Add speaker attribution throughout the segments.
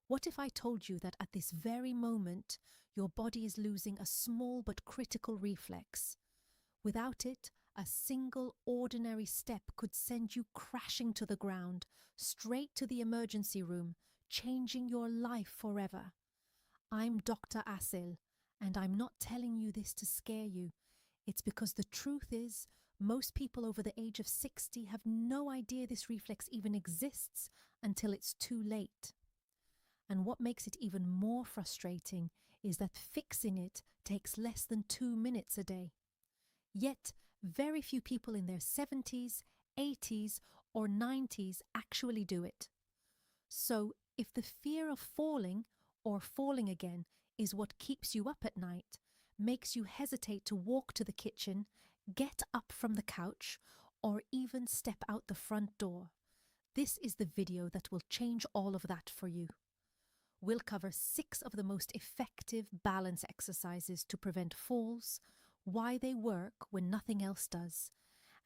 Speaker 1: What if I told you that at this very moment, your body is losing a small but critical reflex? Without it, a single ordinary step could send you crashing to the ground, straight to the emergency room, changing your life forever. I'm Dr. Asil, and I'm not telling you this to scare you. It's because the truth is, most people over the age of 60 have no idea this reflex even exists until it's too late. And what makes it even more frustrating is that fixing it takes less than 2 minutes a day. Yet, very few people in their 70s, 80s, or 90s actually do it. So, if the fear of falling or falling again is what keeps you up at night, makes you hesitate to walk to the kitchen, get up from the couch, or even step out the front door, this is the video that will change all of that for you. We'll cover 6 of the most effective balance exercises to prevent falls, why they work when nothing else does,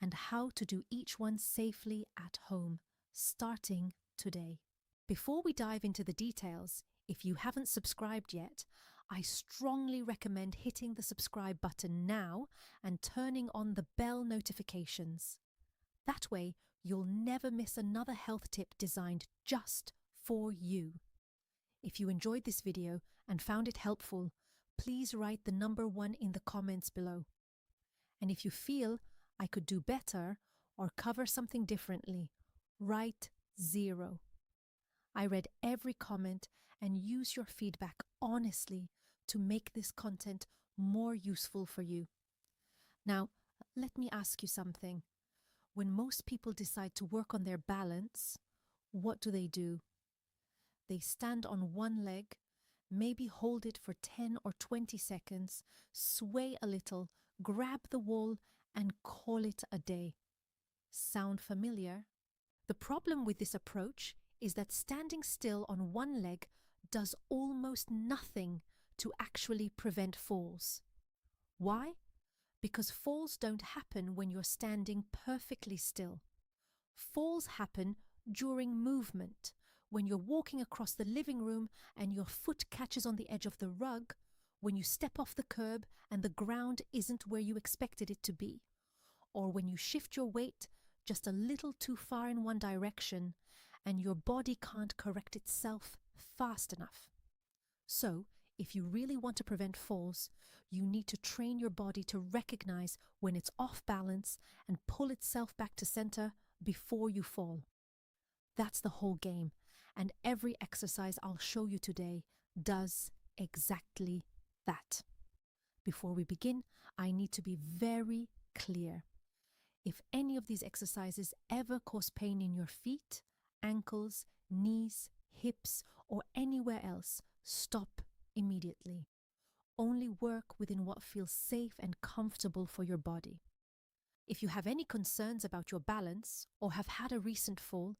Speaker 1: and how to do each one safely at home, starting today. Before we dive into the details, if you haven't subscribed yet, I strongly recommend hitting the subscribe button now and turning on the bell notifications. That way, you'll never miss another health tip designed just for you. If you enjoyed this video and found it helpful, please write the number 1 in the comments below. And if you feel I could do better or cover something differently, write 0. I read every comment and use your feedback honestly to make this content more useful for you. Now, let me ask you something. When most people decide to work on their balance, what do? They stand on one leg, maybe hold it for 10 or 20 seconds, sway a little, grab the wall, and call it a day. Sound familiar? The problem with this approach is that standing still on one leg does almost nothing to actually prevent falls. Why? Because falls don't happen when you're standing perfectly still. Falls happen during movement, when you're walking across the living room and your foot catches on the edge of the rug, when you step off the curb and the ground isn't where you expected it to be, or when you shift your weight just a little too far in one direction and your body can't correct itself fast enough. So, if you really want to prevent falls, you need to train your body to recognize when it's off balance and pull itself back to center before you fall. That's the whole game, and every exercise I'll show you today does exactly that. Before we begin, I need to be very clear. If any of these exercises ever cause pain in your feet, ankles, knees, hips, or anywhere else, stop immediately. Only work within what feels safe and comfortable for your body. If you have any concerns about your balance or have had a recent fall,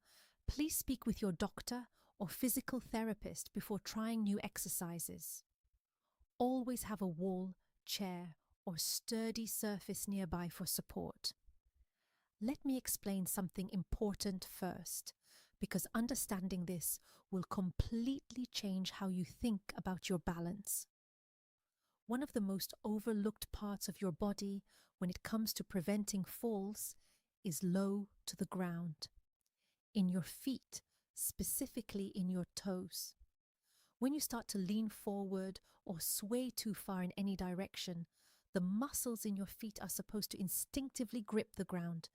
Speaker 1: please speak with your doctor or physical therapist before trying new exercises. Always have a wall, chair, or sturdy surface nearby for support. Let me explain something important first, because understanding this will completely change how you think about your balance. One of the most overlooked parts of your body when it comes to preventing falls is low to the ground. In your feet, specifically in your toes. When you start to lean forward or sway too far in any direction, the muscles in your feet are supposed to instinctively grip the ground,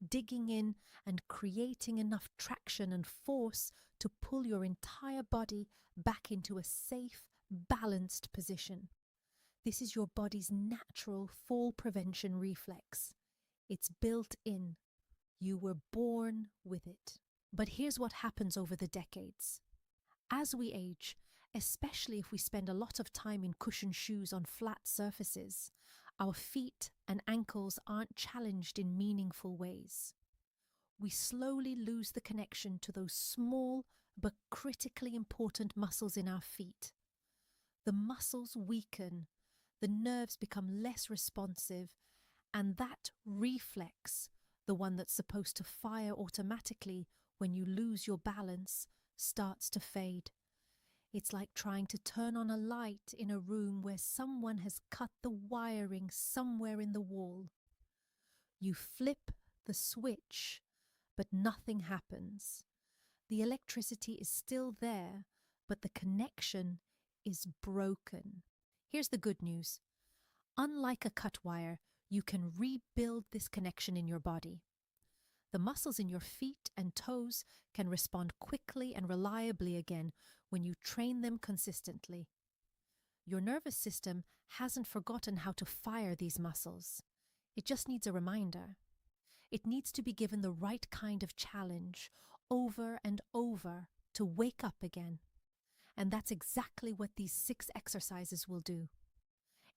Speaker 1: digging in and creating enough traction and force to pull your entire body back into a safe, balanced position. This is your body's natural fall prevention reflex. It's built in. You were born with it. But here's what happens over the decades. As we age, especially if we spend a lot of time in cushioned shoes on flat surfaces, our feet and ankles aren't challenged in meaningful ways. We slowly lose the connection to those small but critically important muscles in our feet. The muscles weaken, the nerves become less responsive, and that reflex, the one that's supposed to fire automatically when you lose your balance, starts to fade. It's like trying to turn on a light in a room where someone has cut the wiring somewhere in the wall. You flip the switch, but nothing happens. The electricity is still there, but the connection is broken. Here's the good news. Unlike a cut wire, you can rebuild this connection in your body. The muscles in your feet and toes can respond quickly and reliably again when you train them consistently. Your nervous system hasn't forgotten how to fire these muscles. It just needs a reminder. It needs to be given the right kind of challenge over and over to wake up again. And that's exactly what these 6 exercises will do.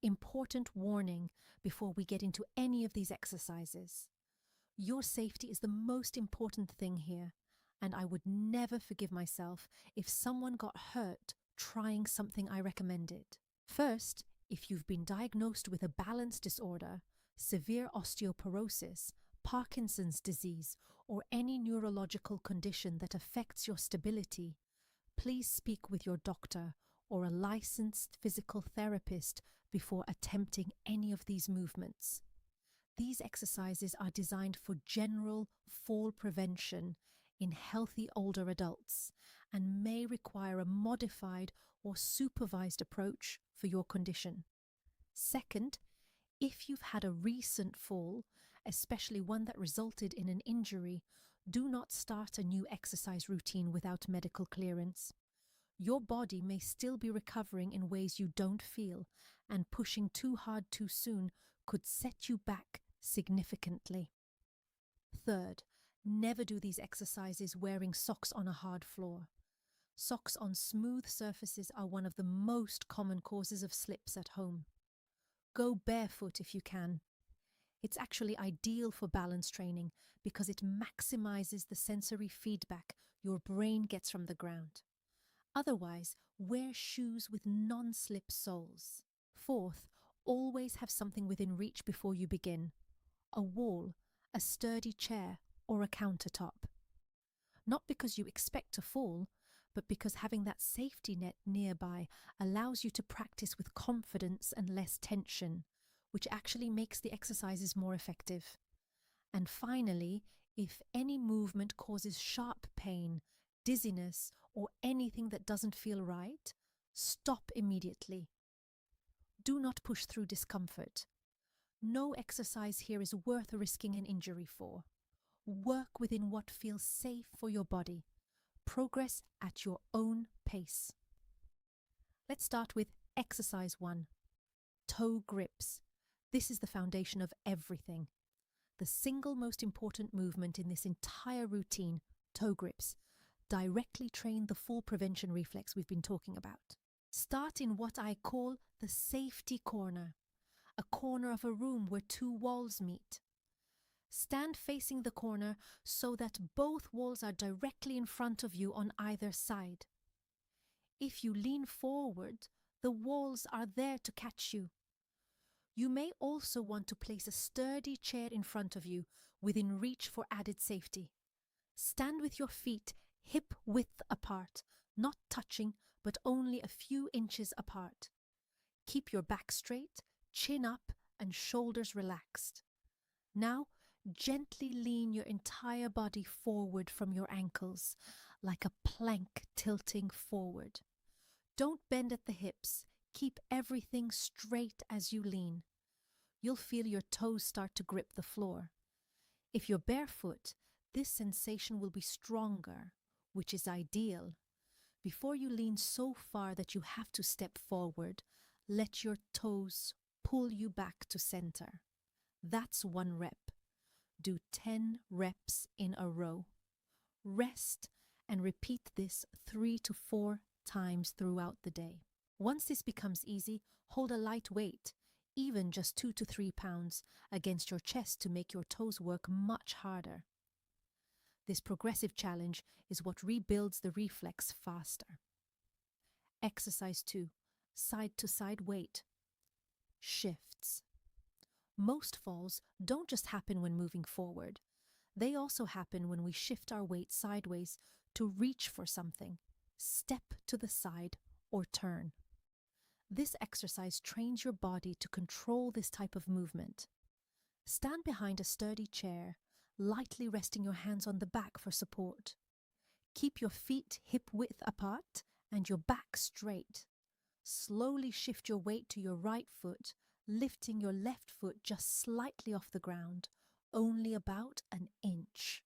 Speaker 1: Important warning before we get into any of these exercises. Your safety is the most important thing here, and I would never forgive myself if someone got hurt trying something I recommended. First, if you've been diagnosed with a balance disorder, severe osteoporosis, Parkinson's disease, or any neurological condition that affects your stability, please speak with your doctor or a licensed physical therapist before attempting any of these movements. These exercises are designed for general fall prevention in healthy older adults and may require a modified or supervised approach for your condition. Second, if you've had a recent fall, especially one that resulted in an injury, do not start a new exercise routine without medical clearance. Your body may still be recovering in ways you don't feel, and pushing too hard too soon could set you back significantly. Third, never do these exercises wearing socks on a hard floor. Socks on smooth surfaces are one of the most common causes of slips at home. Go barefoot if you can. It's actually ideal for balance training because it maximizes the sensory feedback your brain gets from the ground. Otherwise, wear shoes with non-slip soles. Fourth, always have something within reach before you begin. A wall, a sturdy chair, or a countertop. Not because you expect to fall, but because having that safety net nearby allows you to practice with confidence and less tension, which actually makes the exercises more effective. And finally, if any movement causes sharp pain, dizziness, or anything that doesn't feel right, stop immediately. Do not push through discomfort. No exercise here is worth risking an injury for. Work within what feels safe for your body. Progress at your own pace. Let's start with exercise 1. Toe grips. This is the foundation of everything. The single most important movement in this entire routine, toe grips, directly train the fall prevention reflex we've been talking about. Start in what I call the safety corner, a corner of a room where 2 walls meet. Stand facing the corner so that both walls are directly in front of you on either side. If you lean forward, the walls are there to catch you. You may also want to place a sturdy chair in front of you within reach for added safety. Stand with your feet hip width apart, not touching, but only a few inches apart. Keep your back straight, chin up, and shoulders relaxed. Now, gently lean your entire body forward from your ankles, like a plank tilting forward. Don't bend at the hips. Keep everything straight as you lean. You'll feel your toes start to grip the floor. If you're barefoot, this sensation will be stronger, which is ideal. Before you lean so far that you have to step forward, let your toes pull you back to center. That's 1 rep. Do 10 reps in a row. Rest and repeat this 3 to 4 times throughout the day. Once this becomes easy, hold a light weight, even just 2 to 3 pounds, against your chest to make your toes work much harder. This progressive challenge is what rebuilds the reflex faster. Exercise 2. Side-to-side weight. Shifts. Most falls don't just happen when moving forward. They also happen when we shift our weight sideways to reach for something, step to the side, or turn. This exercise trains your body to control this type of movement. Stand behind a sturdy chair, lightly resting your hands on the back for support. Keep your feet hip-width apart and your back straight. Slowly shift your weight to your right foot, lifting your left foot just slightly off the ground, only about an inch.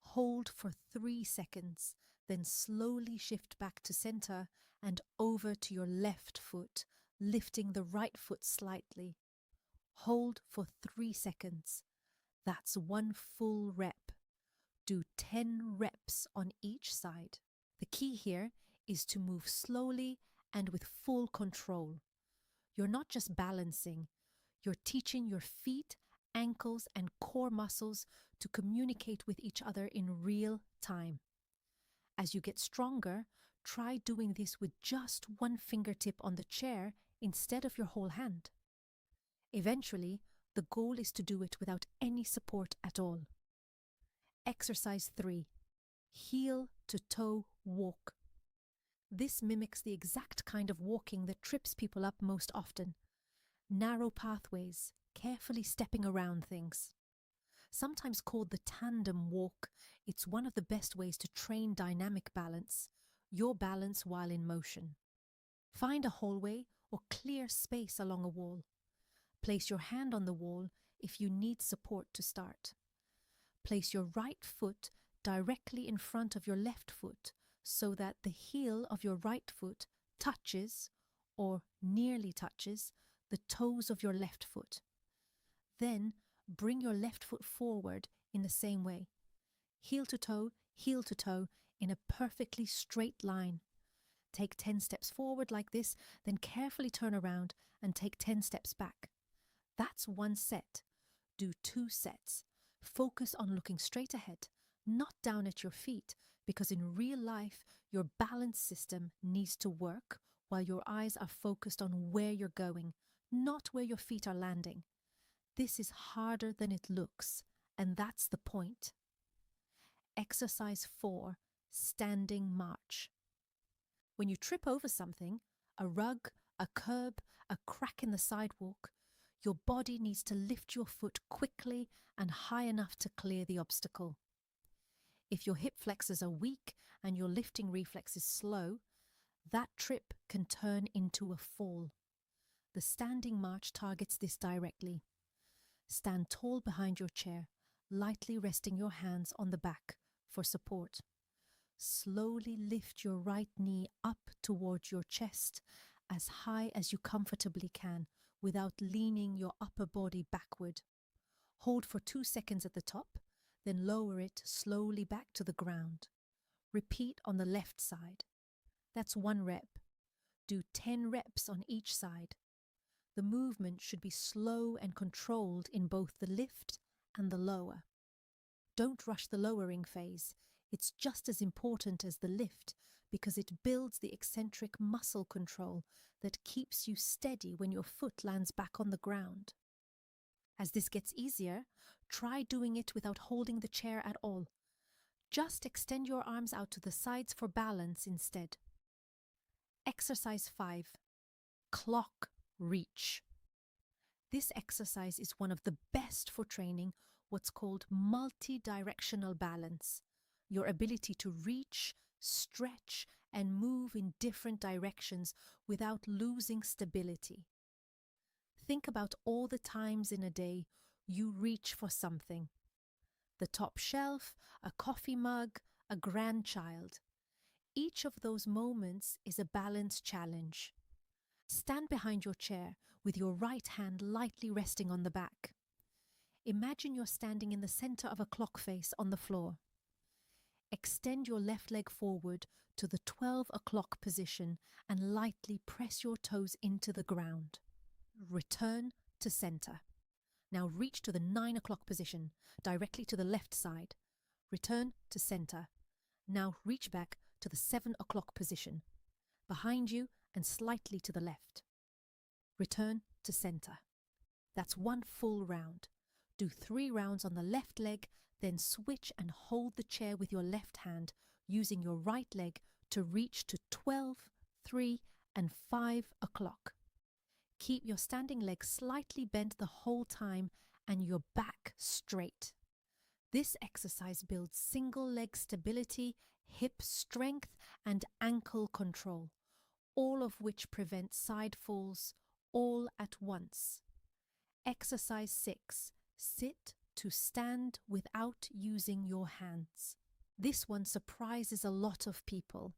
Speaker 1: Hold for 3 seconds, then slowly shift back to center and over to your left foot, lifting the right foot slightly. Hold for 3 seconds. That's 1 full rep. Do 10 reps on each side. The key here is to move slowly and with full control. You're not just balancing, you're teaching your feet, ankles, and core muscles to communicate with each other in real time. As you get stronger, try doing this with just 1 fingertip on the chair instead of your whole hand. Eventually, the goal is to do it without any support at all. Exercise 3. Heel to toe walk. This mimics the exact kind of walking that trips people up most often. Narrow pathways, carefully stepping around things. Sometimes called the tandem walk, it's one of the best ways to train dynamic balance, your balance while in motion. Find a hallway or clear space along a wall. Place your hand on the wall if you need support to start. Place your right foot directly in front of your left foot so that the heel of your right foot touches, or nearly touches, the toes of your left foot. Then bring your left foot forward in the same way. Heel to toe in a perfectly straight line. Take 10 steps forward like this, then carefully turn around and take 10 steps back. That's 1 set. Do 2 sets. Focus on looking straight ahead, not down at your feet, because in real life, your balance system needs to work while your eyes are focused on where you're going, not where your feet are landing. This is harder than it looks, and that's the point. Exercise 4, standing march. When you trip over something, a rug, a curb, a crack in the sidewalk, your body needs to lift your foot quickly and high enough to clear the obstacle. If your hip flexors are weak and your lifting reflex is slow, that trip can turn into a fall. The standing march targets this directly. Stand tall behind your chair, lightly resting your hands on the back for support. Slowly lift your right knee up towards your chest as high as you comfortably can without leaning your upper body backward. Hold for 2 seconds at the top, then lower it slowly back to the ground. Repeat on the left side. That's 1 rep. Do 10 reps on each side. The movement should be slow and controlled in both the lift and the lower. Don't rush the lowering phase. It's just as important as the lift because it builds the eccentric muscle control that keeps you steady when your foot lands back on the ground. As this gets easier, try doing it without holding the chair at all. Just extend your arms out to the sides for balance instead. Exercise 5. Clock reach. This exercise is one of the best for training what's called multi-directional balance, your ability to reach, stretch, and move in different directions without losing stability. Think about all the times in a day you reach for something. The top shelf, a coffee mug, a grandchild. Each of those moments is a balance challenge. Stand behind your chair with your right hand lightly resting on the back. Imagine you're standing in the center of a clock face on the floor. Extend your left leg forward to the 12 o'clock position and lightly press your toes into the ground. Return to center. Now reach to the 9 o'clock position, directly to the left side. Return to center. Now reach back to the 7 o'clock position, behind you and slightly to the left. Return to center. That's 1 full round. Do 3 rounds on the left leg, then switch and hold the chair with your left hand, using your right leg to reach to 12, 3, and 5 o'clock. Keep your standing legs slightly bent the whole time and your back straight. This exercise builds single leg stability, hip strength, and ankle control, all of which prevent side falls all at once. Exercise 6. Sit to stand without using your hands. This one surprises a lot of people.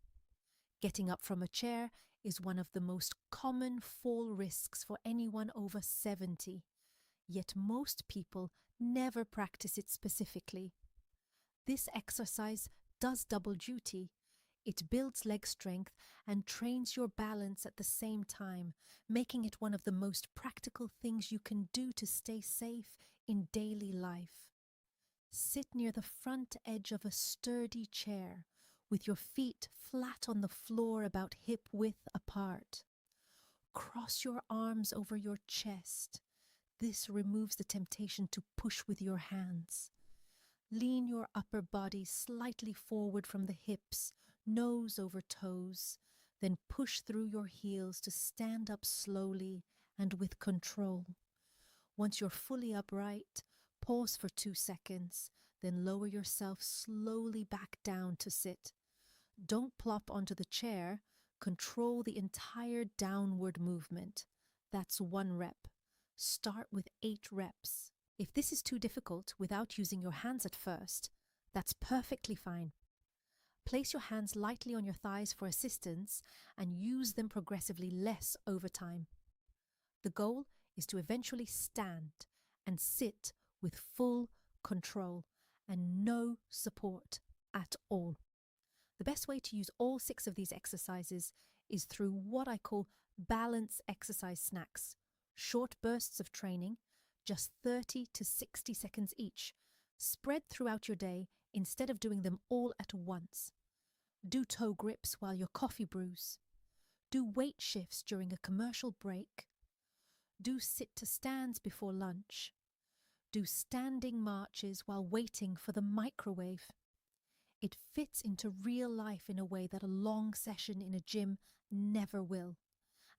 Speaker 1: Getting up from a chair is one of the most common fall risks for anyone over 70, yet most people never practice it specifically. This exercise does double duty. It builds leg strength and trains your balance at the same time, making it one of the most practical things you can do to stay safe in daily life. Sit near the front edge of a sturdy chair, with your feet flat on the floor about hip width apart. Cross your arms over your chest. This removes the temptation to push with your hands. Lean your upper body slightly forward from the hips, nose over toes, then push through your heels to stand up slowly and with control. Once you're fully upright, pause for 2 seconds, then lower yourself slowly back down to sit. Don't plop onto the chair. Control the entire downward movement. That's 1 rep. Start with 8 reps. If this is too difficult without using your hands at first, that's perfectly fine. Place your hands lightly on your thighs for assistance and use them progressively less over time. The goal is to eventually stand and sit with full control and no support at all. The best way to use all 6 of these exercises is through what I call balance exercise snacks, short bursts of training, just 30 to 60 seconds each, spread throughout your day instead of doing them all at once. Do toe grips while your coffee brews. Do weight shifts during a commercial break. Do sit to stands before lunch. Do standing marches while waiting for the microwave. It fits into real life in a way that a long session in a gym never will.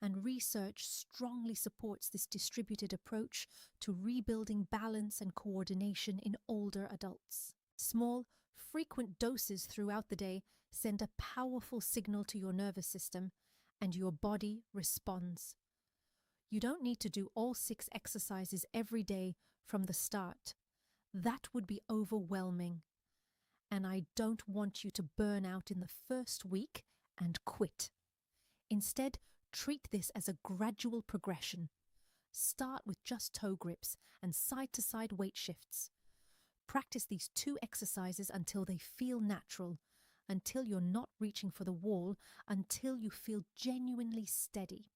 Speaker 1: And research strongly supports this distributed approach to rebuilding balance and coordination in older adults. Small, frequent doses throughout the day send a powerful signal to your nervous system, and your body responds. You don't need to do all 6 exercises every day from the start. That would be overwhelming. And I don't want you to burn out in the first week and quit. Instead, treat this as a gradual progression. Start with just toe grips and side-to-side weight shifts. Practice these 2 exercises until they feel natural, until you're not reaching for the wall, until you feel genuinely steady.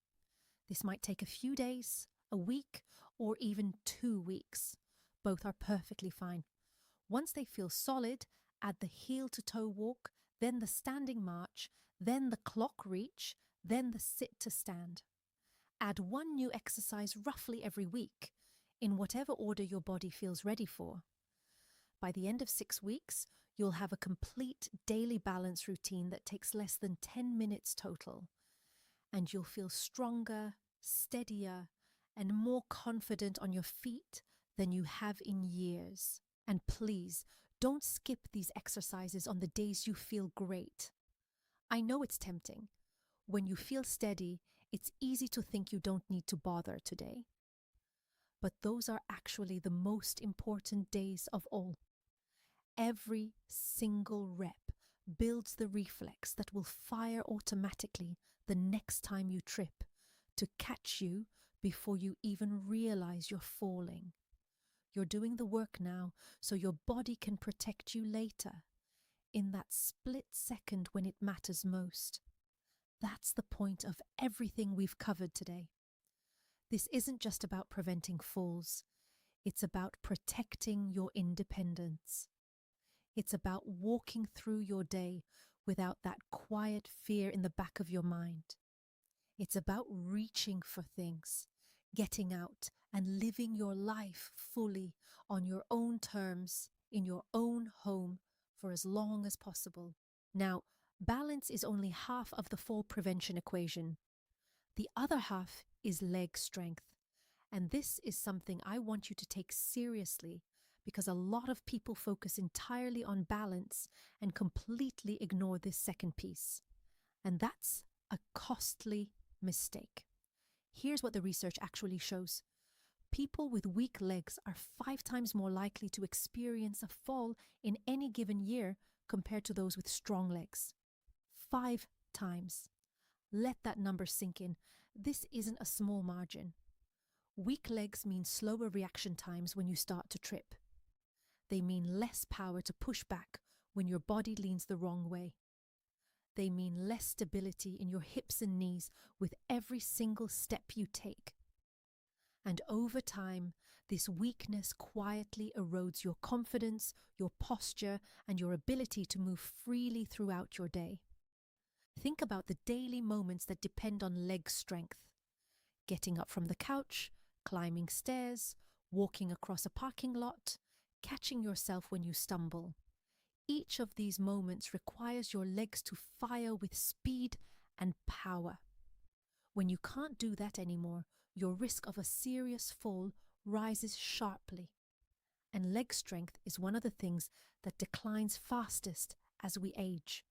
Speaker 1: This might take a few days, a week, or even 2 weeks. Both are perfectly fine. Once they feel solid, add the heel-to-toe walk, then the standing march, then the clock reach, then the sit to stand. Add 1 new exercise roughly every week, in whatever order your body feels ready for. By the end of 6 weeks, you'll have a complete daily balance routine that takes less than 10 minutes total. And you'll feel stronger, steadier, and more confident on your feet than you have in years. And please, don't skip these exercises on the days you feel great. I know it's tempting. When you feel steady, it's easy to think you don't need to bother today. But those are actually the most important days of all. Every single rep builds the reflex that will fire automatically the next time you trip, to catch you before you even realize you're falling. You're doing the work now so your body can protect you later, in that split second when it matters most. That's the point of everything we've covered today. This isn't just about preventing falls. It's about protecting your independence. It's about walking through your day without that quiet fear in the back of your mind. It's about reaching for things, getting out and living your life fully on your own terms, in your own home, for as long as possible. Now, Balance is only half of the fall prevention equation. The other half is leg strength. And this is something I want you to take seriously because a lot of people focus entirely on balance and completely ignore this second piece. And that's a costly mistake. Here's what the research actually shows. People with weak legs are 5 times more likely to experience a fall in any given year compared to those with strong legs. 5 times. Let that number sink in. This isn't a small margin. Weak legs mean slower reaction times when you start to trip. They mean less power to push back when your body leans the wrong way. They mean less stability in your hips and knees with every single step you take. And over time, this weakness quietly erodes your confidence, your posture, and your ability to move freely throughout your day. Think about the daily moments that depend on leg strength. Getting up from the couch, climbing stairs, walking across a parking lot, catching yourself when you stumble. Each of these moments requires your legs to fire with speed and power. When you can't do that anymore, your risk of a serious fall rises sharply. And leg strength is one of the things that declines fastest as we age,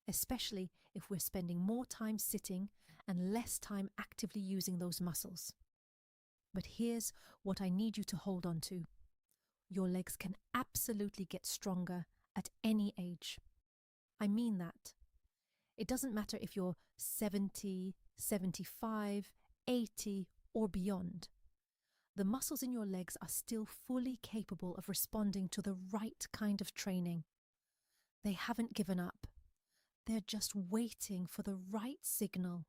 Speaker 1: especially if we're spending more time sitting and less time actively using those muscles. But here's what I need you to hold on to. Your legs can absolutely get stronger at any age. I mean that. It doesn't matter if you're 70, 75, 80, or beyond. The muscles in your legs are still fully capable of responding to the right kind of training. They haven't given up. They're just waiting for the right signal.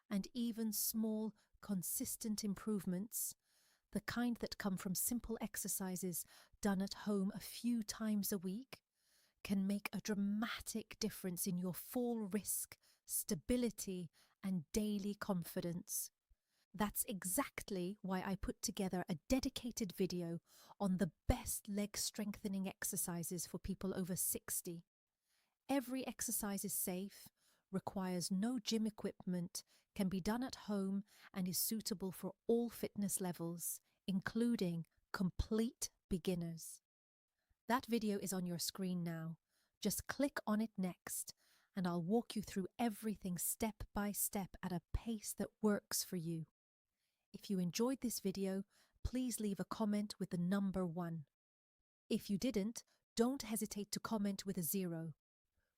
Speaker 1: And even small, consistent improvements, the kind that come from simple exercises done at home a few times a week, can make a dramatic difference in your fall risk, stability, and daily confidence. That's exactly why I put together a dedicated video on the best leg strengthening exercises for people over 60. Every exercise is safe, requires no gym equipment, can be done at home, and is suitable for all fitness levels, including complete beginners. That video is on your screen now. Just click on it next, and I'll walk you through everything step by step at a pace that works for you. If you enjoyed this video, please leave a comment with the number 1. If you didn't, don't hesitate to comment with a 0.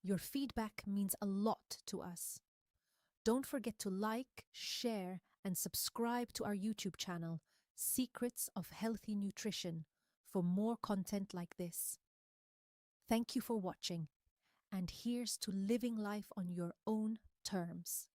Speaker 1: Your feedback means a lot to us. Don't forget to like, share, and subscribe to our YouTube channel, Secrets of Healthy Nutrition, for more content like this. Thank you for watching, and here's to living life on your own terms.